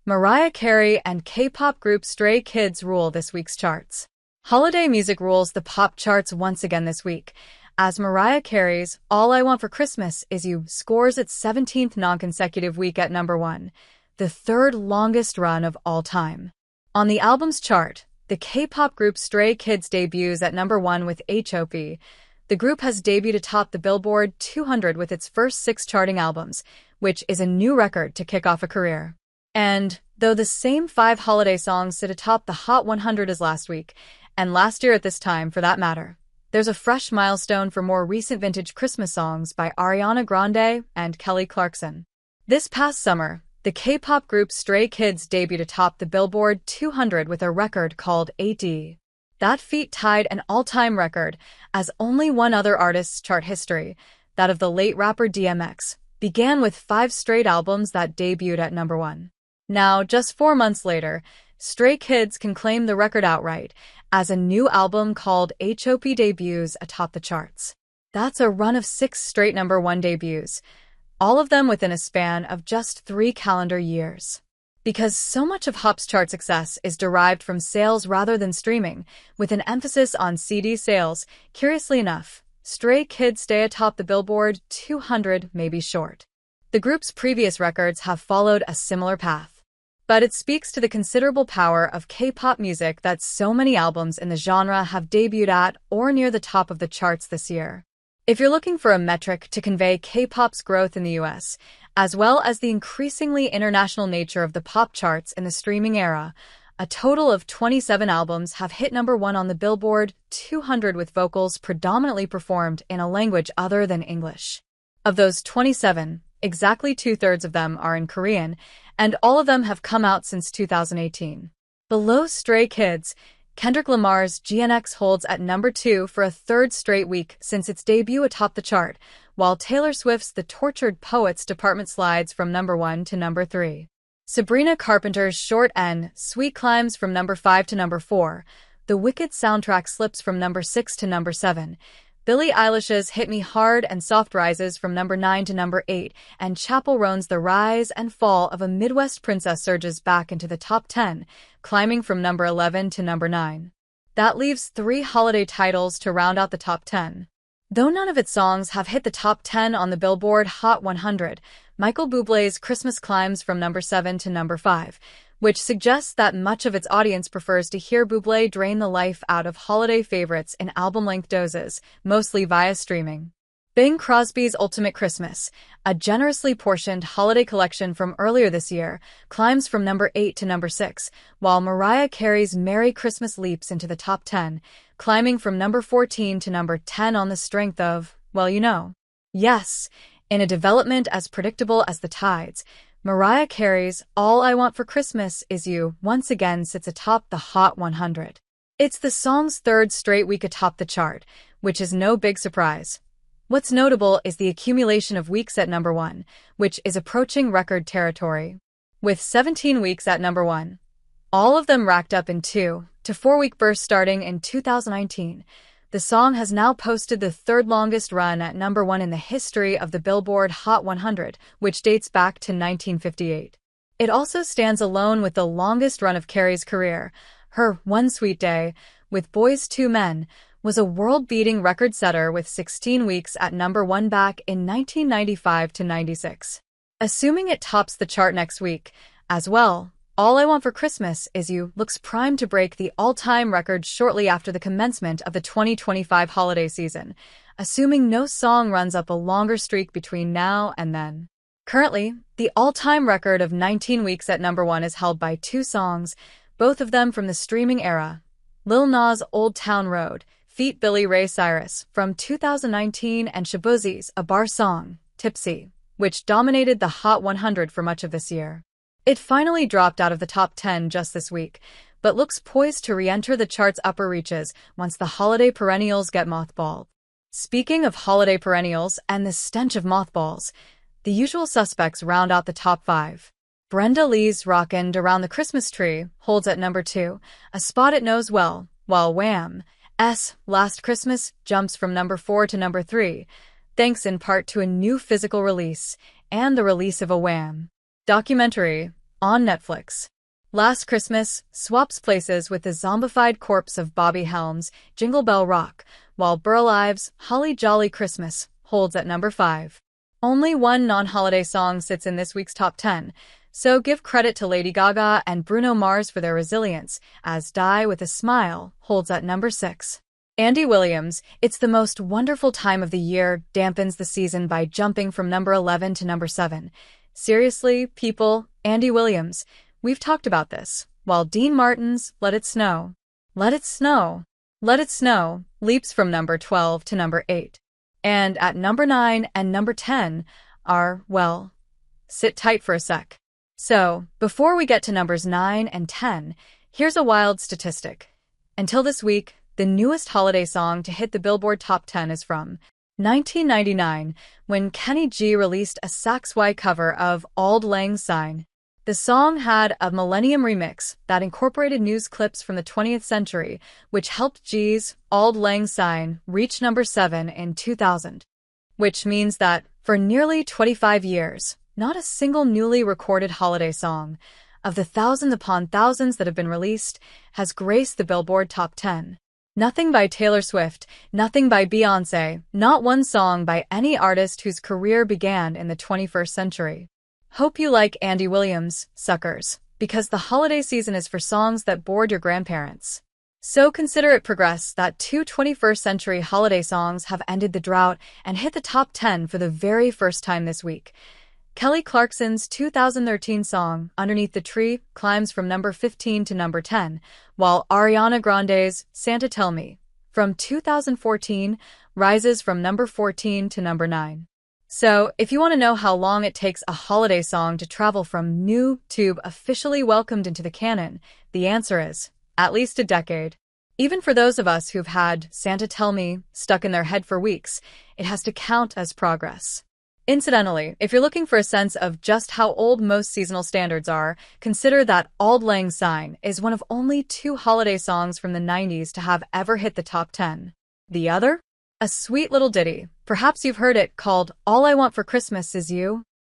Mariah Carey and K-pop group Stray Kids rule this week's charts. Holiday music rules the pop charts once again this week, as Mariah Carey's All I Want for Christmas Is You scores its 17th non-consecutive week at number 1, the third longest run of all time. On the album's chart, the K-pop group Stray Kids debuts at number 1 with HOP. The group has debuted atop the Billboard 200 with its first 6 charting albums, which is a new record to kick off a career. And though the same 5 holiday songs sit atop the Hot 100 as last week, and last year at this time for that matter, there's a fresh milestone for more recent vintage Christmas songs by Ariana Grande and Kelly Clarkson. This past summer, the K-pop group Stray Kids debuted atop the Billboard 200 with a record called 8D. That feat tied an all-time record, as only one other artist's chart history, that of the late rapper DMX, began with 5 straight albums that debuted at number 1. Now, just 4 months later, Stray Kids can claim the record outright, as a new album called HOP debuts atop the charts. That's a run of 6 straight number 1 debuts, all of them within a span of just 3 calendar years. Because so much of Hop's chart success is derived from sales rather than streaming, with an emphasis on CD sales, curiously enough, Stray Kids stay atop the Billboard 200 may be short. The group's previous records have followed a similar path. But it speaks to the considerable power of K-pop music that so many albums in the genre have debuted at or near the top of the charts this year. If you're looking for a metric to convey K-pop's growth in the US, as well as the increasingly international nature of the pop charts in the streaming era, a total of 27 albums have hit number 1 on the Billboard 200 with vocals predominantly performed in a language other than English. Of those 27, exactly 2/3 of them are in Korean, and all of them have come out since 2018. Below Stray Kids, Kendrick Lamar's GNX holds at number 2 for a 3rd straight week since its debut atop the chart, while Taylor Swift's The Tortured Poets department slides from number 1 to number 3. Sabrina Carpenter's Short N' Sweet climbs from number 5 to number 4, The Wicked soundtrack slips from number 6 to number 7, Billie Eilish's Hit Me Hard and Soft rises from number 9 to number 8, and Chappell Roan's The Rise and Fall of a Midwest Princess surges back into the top 10, climbing from number 11 to number 9. That leaves 3 holiday titles to round out the top 10. Though none of its songs have hit the top 10 on the Billboard Hot 100, Michael Bublé's Christmas climbs from number 7 to number 5, which suggests that much of its audience prefers to hear Bublé drain the life out of holiday favorites in album-length doses, mostly via streaming. Bing Crosby's Ultimate Christmas, a generously portioned holiday collection from earlier this year, climbs from number 8 to number 6, while Mariah Carey's Merry Christmas leaps into the top 10, climbing from number 14 to number 10 on the strength of, well, you know. Yes, in a development as predictable as the tides, Mariah Carey's All I Want for Christmas Is You once again sits atop the Hot 100. It's the song's 3rd straight week atop the chart, which is no big surprise. What's notable is the accumulation of weeks at number 1, which is approaching record territory. With 17 weeks at number 1, all of them racked up in 2 to 4 week bursts starting in 2019, the song has now posted the 3rd longest run at number 1 in the history of the Billboard Hot 100, which dates back to 1958. It also stands alone with the longest run of Carey's career. Her One Sweet Day, with Boyz II Men, was a world-beating record setter with 16 weeks at number 1 back in 1995 to 96. Assuming it tops the chart next week, as well, All I Want for Christmas Is You looks primed to break the all-time record shortly after the commencement of the 2025 holiday season, assuming no song runs up a longer streak between now and then. Currently, the all-time record of 19 weeks at number 1 is held by 2 songs, both of them from the streaming era. Lil Nas' Old Town Road feat. Billy Ray Cyrus from 2019 and Shaboozey's A Bar Song, Tipsy, which dominated the Hot 100 for much of this year. It finally dropped out of the top 10 just this week, but looks poised to re-enter the chart's upper reaches once the holiday perennials get mothballed. Speaking of holiday perennials and the stench of mothballs, the usual suspects round out the top 5. Brenda Lee's Rockin' Around the Christmas Tree holds at number 2, a spot it knows well, while Wham's Last Christmas jumps from number 4 to number 3, thanks in part to a new physical release and the release of a Wham! Documentary, on Netflix. Last Christmas swaps places with the zombified corpse of Bobby Helms' Jingle Bell Rock, while Burl Ives' Holly Jolly Christmas holds at number 5. Only one non-holiday song sits in this week's top 10, so give credit to Lady Gaga and Bruno Mars for their resilience, as Die with a Smile holds at number 6. Andy Williams' It's the Most Wonderful Time of the Year dampens the season by jumping from number 11 to number 7. Seriously, people, Andy Williams, we've talked about this, while Dean Martin's Let It Snow, Let It Snow, Let It Snow leaps from number 12 to number 8. And at number 9 and number 10 are, well, sit tight for a sec. So, before we get to numbers 9 and 10, here's a wild statistic. Until this week, the newest holiday song to hit the Billboard Top 10 is from 1999, when Kenny G released a Sax Y cover of Auld Lang Syne. The song had a Millennium remix that incorporated news clips from the 20th century, which helped G's Auld Lang Syne reach number 7 in 2000. Which means that, for nearly 25 years, not a single newly recorded holiday song, of the thousands upon thousands that have been released, has graced the Billboard Top 10. Nothing by Taylor Swift, nothing by Beyoncé, not one song by any artist whose career began in the 21st century. Hope you like Andy Williams, suckers, because the holiday season is for songs that bored your grandparents. So consider it progress that 2 21st century holiday songs have ended the drought and hit the top 10 for the very first time this week. Kelly Clarkson's 2013 song, Underneath the Tree, climbs from number 15 to number 10, while Ariana Grande's Santa Tell Me, from 2014, rises from number 14 to number 9. So, if you want to know how long it takes a holiday song to travel from new to officially welcomed into the canon, the answer is at least a decade. Even for those of us who've had Santa Tell Me stuck in their head for weeks, it has to count as progress. Incidentally, if you're looking for a sense of just how old most seasonal standards are, consider that Auld Lang Syne is one of only 2 holiday songs from the 90s to have ever hit the top 10. The other? A sweet little ditty, perhaps you've heard it, called All I Want for Christmas Is You.